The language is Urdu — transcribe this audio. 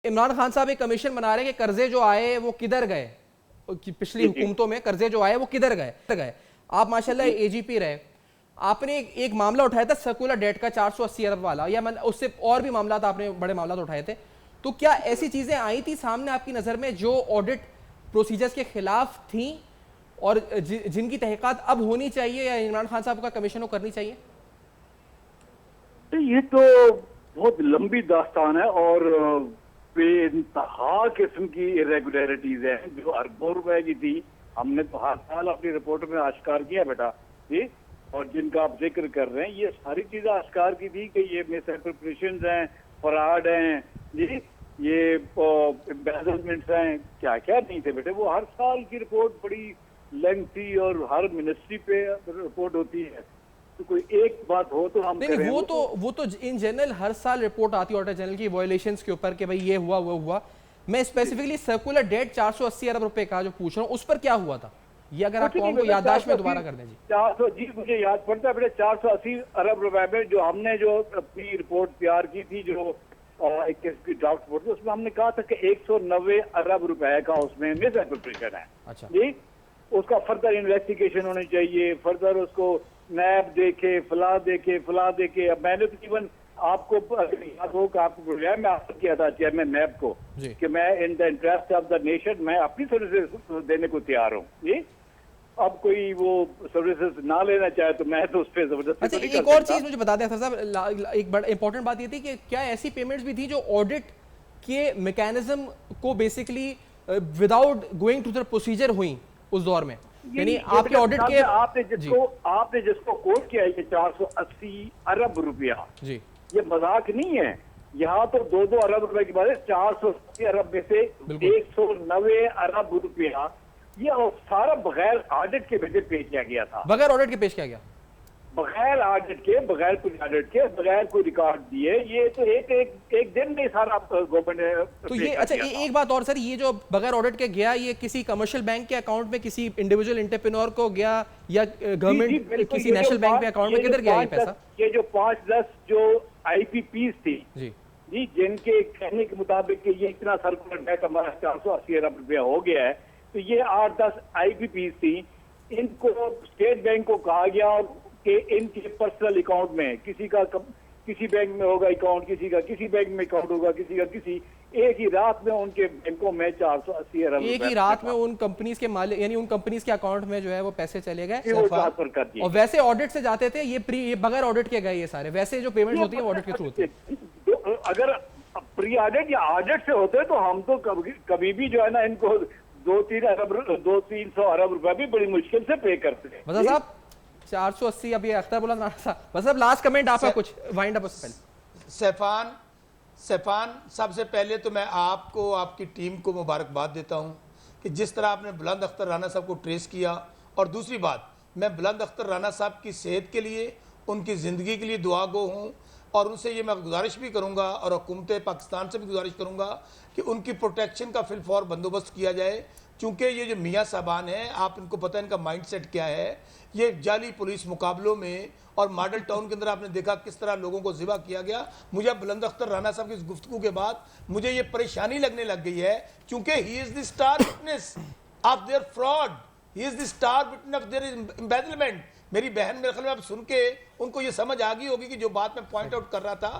عمران خان صاحب ایک کمیشن بنا رہے ہیں کہ قرضے جو آئے وہ کدھر گئے، پچھلی حکومتوں میں قرضے جو آئے وہ کدھر گئے. آپ ماشاءاللہ اے جی پی رہے، آپ نے ایک معاملہ اٹھایا تھا سرکولر ڈیٹ کا 480 ارب والا، یا اس سے اور بھی معاملات آپ نے بڑے معاملات اٹھائے تھے. تو کیا ایسی چیزیں آئی تھی سامنے آپ کی نظر میں جو آڈٹ پروسیجرز کے خلاف تھیں اور جن کی تحقیقات اب ہونی چاہیے یا عمران خان صاحب کا کمیشن کو کرنی چاہیے؟ یہ تو بہت لمبی داستان ہے اور بے انتہا قسم کی irregularities ہیں جو اربوں روپے کی تھی. ہم نے تو ہر سال اپنی رپورٹ میں آشکار کیا بیٹا جی، اور جن کا آپ ذکر کر رہے ہیں یہ ساری چیزیں آشکار کی تھی کہ یہ مس اپروپریشنز ہیں، فراڈ ہیں جی، یہ embezzlements ہیں، کیا کیا نہیں تھے بیٹے. وہ ہر سال کی رپورٹ بڑی لینتھی اور ہر منسٹری پہ رپورٹ ہوتی ہے. تو کوئی ایک بات ہو تو ہم کریں. وہ تو ان جنرل ہر سال رپورٹ آتی ہے آڈیٹر جنرل کی وائلیشنز کے اوپر کہ بھئی یہ ہوا وہ ہوا. میں اسپیسیفکلی سرکولر ڈیٹ 480 ارب روپے کا جو پوچھ رہا ہوں اس پر کیا ہوا تھا، یہ اگر آپ قوم کو یادداشت میں دوبارہ کر دیں. جی مجھے یاد پڑتا ہے بیٹے 480 ارب روپے میں جو ہم نے جو اپنی رپورٹ تیار کی تھی، جو ایک ڈرافٹ رپورٹ تھی، اس میں ہم نے کہا تھا کہ 190 ارب روپے کا اس میں مس اپروپریشن ہے. اچھا جی، اس کا فردر انویسٹیگیشن ہونی چاہیے، فردر اس کو نیب دیکھے، فلاں دیکھے. اب میں نے تقریباً آپ کو یاد ہو کہ آپ کو میں آپ کیا تھا چیئرمین نیب کو کہ میں in the interest of the nation میں اپنی سروسز دینے کو تیار ہوں. جی، اب کوئی وہ سروسز نہ لینا چاہے تو میں تو اس پہ زبردستی. ایک اور چیز مجھے بتا دیں اختر صاحب، ایک بڑا امپورٹنٹ بات یہ تھی کہ کیا ایسی پیمنٹس بھی تھی جو آڈٹ کے میکینزم کو basically without going to the procedure ہوئیں اس دور میں؟ یعنی آپ کے آڈٹ کے آپ نے جس کو کوٹ کیا ہے 480 ارب روپیہ، جی یہ مذاق نہیں ہے. یہاں تو 2 ارب روپے کی بات ہے. 480 ارب میں سے 190 ارب روپیہ یہ سارا بغیر آڈٹ کے بجٹ پیش کیا گیا تھا. بغیر آڈٹ کے پیش کیا گیا، بغیر آڈٹ کے، بغیر کوئی آڈٹ کے، بغیر کوئی ریکارڈ دیے. یہ تو ایک دن میں سارا گورنمنٹ نے. تو یہ اچھا ایک بات اور سر، یہ جو بغیر آڈٹ کے گیا یہ کسی کمرشل بینک کے اکاؤنٹ میں کسی انڈیویجول انٹرپرینور کو گیا یا گورنمنٹ کسی نیشنل بینک کے اکاؤنٹ میں کدھر گیا یہ پیسہ؟ یہ جو 5-10 جو آئی پی پیز تھی جی، جن کے کہنے کے مطابق کہ یہ اتنا سرکولر ڈیٹ ہمارا 480 ارب روپیہ ہو گیا ہے، تو یہ 8-10 آئی پی پیز تھی. ان کو اسٹیٹ بینک کو کہا گیا کہ ان کے پرسنل اکاؤنٹ میں کسی کا کسی بینک میں ہوگا اکاؤنٹ، کسی کا کسی بینک میں اکاؤنٹ ہوگا، کسی کا کسی. ایک ہی رات میں ان کے بینکوں میں 480 ارب ایک ہی رات میں ان کمپنیز کے مالک یعنی ان کمپنیز کے اکاؤنٹ میں جو ہے وہ پیسے چلے گئے اور ویسے آڈٹ سے جاتے تھے. یہ بغیر آڈٹ کے گئے یہ سارے، ویسے جو پیمنٹس ہوتی ہیں وہ آڈٹ کے تھرو ہوتی ہیں. اگر پری آڈٹ یا آڈٹ سے ہوتے تو ہم تو کبھی بھی جو ہے نا ان کو 200-300 ارب روپے بھی بڑی مشکل سے پے کرتے ہیں. بس صاحب 480 اب یہ اختر بولا تھا. بس اب لاسٹ کمنٹ آپ کا کچھ وائنڈ اپ اس پہلے. سیفان سب سے پہلے تو میں آپ کو، آپ کی ٹیم کو مبارکباد دیتا ہوں کہ جس طرح آپ نے بلند اختر رانا صاحب کو ٹریس کیا. اور دوسری بات، میں بلند اختر رانا صاحب کی صحت کے لیے، ان کی زندگی کے لیے دعا گو ہوں، اور ان سے یہ میں گزارش بھی کروں گا اور حکومت پاکستان سے بھی گزارش کروں گا کہ ان کی پروٹیکشن کا فی الفور بندوبست کیا جائے. چونکہ یہ جو میاں صاحبان ہیں، آپ ان کو پتہ ان کا مائنڈ سیٹ کیا ہے. یہ جعلی پولیس مقابلوں میں اور ماڈل ٹاؤن کے اندر آپ نے دیکھا کس طرح لوگوں کو ذبح کیا گیا. مجھے بلند اختر رانا صاحب کی اس گفتگو کے بعد مجھے یہ پریشانی لگنے لگ گئی ہے، کیونکہ he is the star witness of their fraud, he is the star witness of their embezzlement. میری بہن میرے خیال میں اب سن کے ان کو یہ سمجھ آ گئی ہوگی کہ جو بات میں پوائنٹ آؤٹ کر رہا تھا